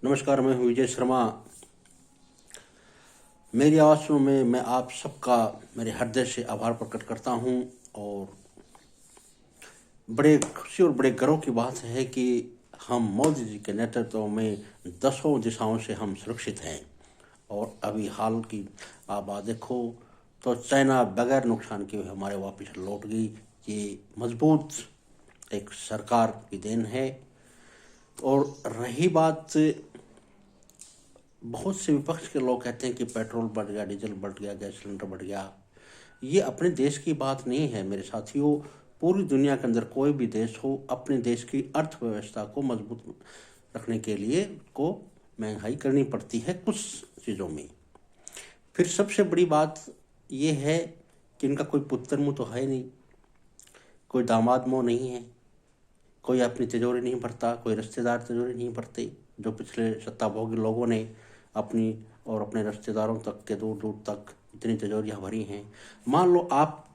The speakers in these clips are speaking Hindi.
नमस्कार, मैं हूँ विजय शर्मा। मेरी आवाज़ सुनो में मैं आप सबका मेरे हृदय से आभार प्रकट करता हूँ। और बड़े खुशी और बड़े गर्व की बात है कि हम मोदी जी के नेतृत्व में दसों दिशाओं से हम सुरक्षित हैं। और अभी हाल की आप बात देखो तो चाइना बगैर नुकसान के हमारे वापस लौट गई। ये मजबूत एक सरकार की देन है। और रही बात, बहुत से विपक्ष के लोग कहते हैं कि पेट्रोल बढ़ गया, डीजल बढ़ गया, गैस सिलेंडर बढ़ गया। ये अपने देश की बात नहीं है मेरे साथियों। पूरी दुनिया के अंदर कोई भी देश हो, अपने देश की अर्थव्यवस्था को मजबूत रखने के लिए को महंगाई करनी पड़ती है कुछ चीज़ों में। फिर सबसे बड़ी बात ये है कि इनका कोई पुत्र मुँह तो है नहीं, कोई दामाद मुँह नहीं है, कोई अपनी तिजोरी नहीं भरता, कोई रिश्तेदार तिजोरी नहीं भरते। जो पिछले सत्ताभोगी लोगों ने अपनी और अपने रिश्तेदारों तक के दूर दूर तक इतनी तिजोरियाँ भरी हैं। मान लो आप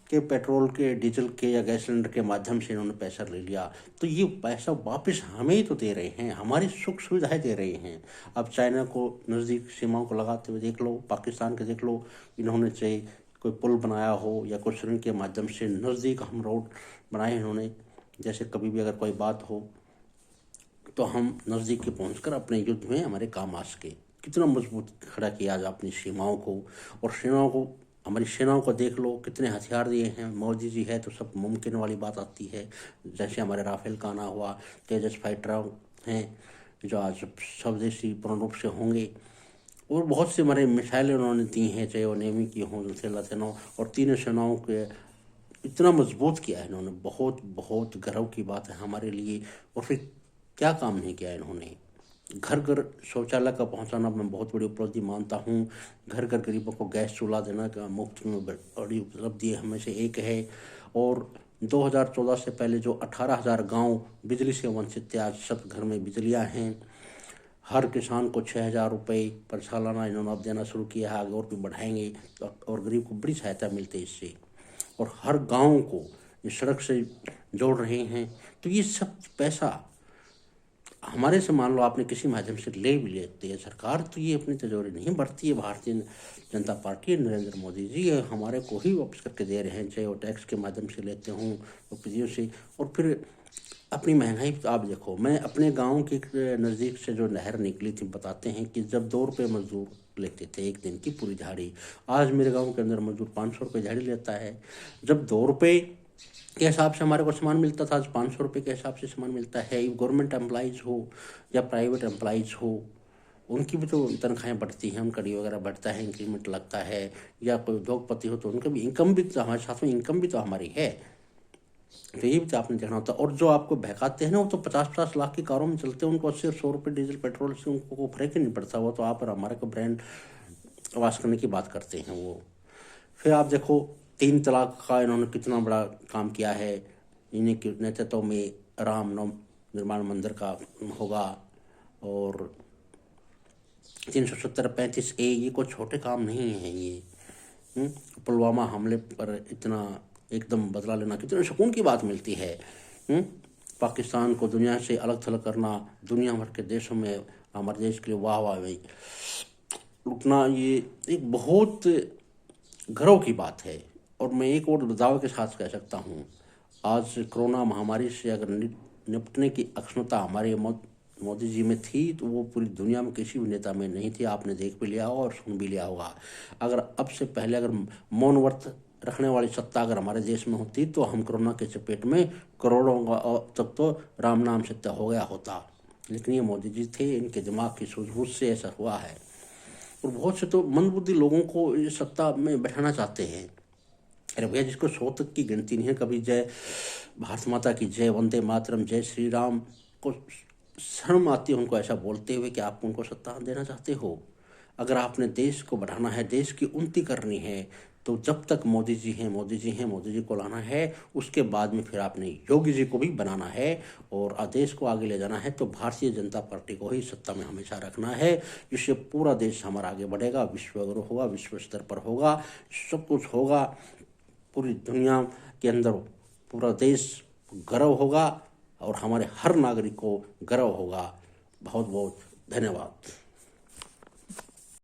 के पेट्रोल के, डीजल के या गैस सिलेंडर के माध्यम से इन्होंने पैसा ले लिया, तो ये पैसा वापस हमें ही तो दे रहे हैं, हमारी सुख सुविधाएं दे रहे हैं। अब चाइना को नज़दीक सीमाओं को लगाते हुए देख लो, पाकिस्तान के देख लो। इन्होंने चाहे कोई पुल बनाया हो या कुछ सुरंग के माध्यम से नज़दीक हम रोड बनाए इन्होंने, जैसे कभी भी अगर कोई बात हो तो हम नज़दीक के पहुंचकर अपने युद्ध में हमारे काम आ सके। कितना मजबूत खड़ा किया आज अपनी सीमाओं को। और सेनाओं को, हमारी सेनाओं को देख लो कितने हथियार दिए हैं। मोदी जी है तो सब मुमकिन वाली बात आती है। जैसे हमारे राफेल का आना हुआ, तेजस फाइटर हैं जो आज स्वदेशी पूर्ण रूप से होंगे। और बहुत से हमारे मिसाइलें उन्होंने दी हैं, चाहे वो नेवी की हों, सेना सेनाओं और तीनों सेनाओं के इतना मजबूत किया है इन्होंने। बहुत बहुत गर्व की बात है हमारे लिए। और फिर क्या काम नहीं किया इन्होंने। घर घर शौचालय का पहुंचाना मैं बहुत बड़ी उपलब्धि मानता हूं। घर घर गरीबों को गैस चूल्हा देना का मुफ्त में बड़ी उपलब्धि हमें से एक है। और 2014 से पहले जो 18,000 गांव बिजली से वंचित थे, आज सब घर में बिजलियां हैं। हर किसान को 6,000 रुपये पर सालाना इन्होंने अब देना शुरू किया है, आगे और भी बढ़ाएंगे। और गरीब को बड़ी सहायता मिलती है इससे। और हर गांव को ये सड़क से जोड़ रहे हैं। तो ये सब पैसा हमारे से, मान लो आपने किसी माध्यम से ले भी लेती है सरकार, तो ये अपनी तिजोरी नहीं भरती है। भारतीय जनता पार्टी, नरेंद्र मोदी जी ये हमारे को ही वापस करके दे रहे हैं, चाहे वो टैक्स के माध्यम से लेते हों, रुपयों से। और फिर अपनी महंगाई तो आप देखो। मैं अपने गांव के नज़दीक से जो नहर निकली थी, बताते हैं कि जब 2 रुपये मजदूर लेते थे एक दिन की पूरी झाड़ी, आज मेरे गांव के अंदर मजदूर 500 रुपये झाड़ी लेता है। जब 2 रुपये के हिसाब से हमारे को सामान मिलता था, आज 500 रुपये के हिसाब से सामान मिलता है। गवर्नमेंट एम्प्लॉइज़ हो या प्राइवेट एम्प्लॉइज़ हो, उनकी भी तो तनख्वाहें बढ़ती हैं, उनका डी वगैरह बढ़ता है, इंक्रीमेंट लगता है। या कोई उद्योगपति हो तो उनका भी इनकम भी तो हमारे साथ में इनकम भी तो हमारी है। तो ये भी तो आपने देखना होता है। और जो आपको बहकाते हैं ना, वो तो 50-50 लाख की कारों में चलते हैं, उनको 80-100 रुपये डीजल पेट्रोल से उनको कोई फर्क ही नहीं पड़ता। वो तो आप और हमारे को ब्रांड वाश करने की बात करते हैं वो। फिर आप देखो 3 तलाक का इन्होंने कितना बड़ा काम किया है। इन्हीं के नेतृत्व में राम नवम निर्माण मंदिर का होगा। और 370-35A ये कोई छोटे काम नहीं है ये। पुलवामा हमले पर इतना एकदम बदला लेना कितने सुकून की बात मिलती है। पाकिस्तान को दुनिया से अलग थलग करना, दुनिया भर के देशों में हमारे देश के लिए वाह वाह भाई रुकना, ये एक बहुत गर्व की बात है। और मैं एक और दावे के साथ कह सकता हूँ, आज कोरोना महामारी से अगर निपटने की अक्षमता हमारे मोदी जी में थी, तो वो पूरी दुनिया में किसी भी नेता में नहीं थी। आपने देख भी लिया होगा और सुन भी लिया होगा। अगर अब से पहले अगर मौन व्रत रखने वाली सत्ता अगर हमारे देश में होती, तो हम कोरोना के चपेट में करोड़ों तक तो राम नाम सत्य हो गया होता। लेकिन ये मोदी जी थे, इनके दिमाग की सूझबूझ से ऐसा हुआ है। और बहुत से तो मंदबुद्धि लोगों को इस सत्ता में बैठाना चाहते हैं। अरे भैया, जिसको 100 तक की गिनती नहीं है, कभी जय भारत माता की जय, वंदे मातरम, जय श्री राम को शर्म आती है उनको ऐसा बोलते हुए कि आप उनको सत्ता देना चाहते हो। अगर आपने देश को बढ़ाना है, देश की उन्नति करनी है, तो जब तक मोदी जी हैं, मोदी जी हैं, मोदी जी को लाना है, उसके बाद में फिर आपने योगी जी को भी बनाना है और देश को आगे ले जाना है। तो भारतीय जनता पार्टी को ही सत्ता में हमेशा रखना है, जिससे पूरा देश हमारा आगे बढ़ेगा, विश्व गुरु होगा, विश्व स्तर पर होगा, सब कुछ होगा। पूरी दुनिया के अंदर पूरा देश गर्व होगा और हमारे हर नागरिक को गर्व होगा। बहुत बहुत धन्यवाद।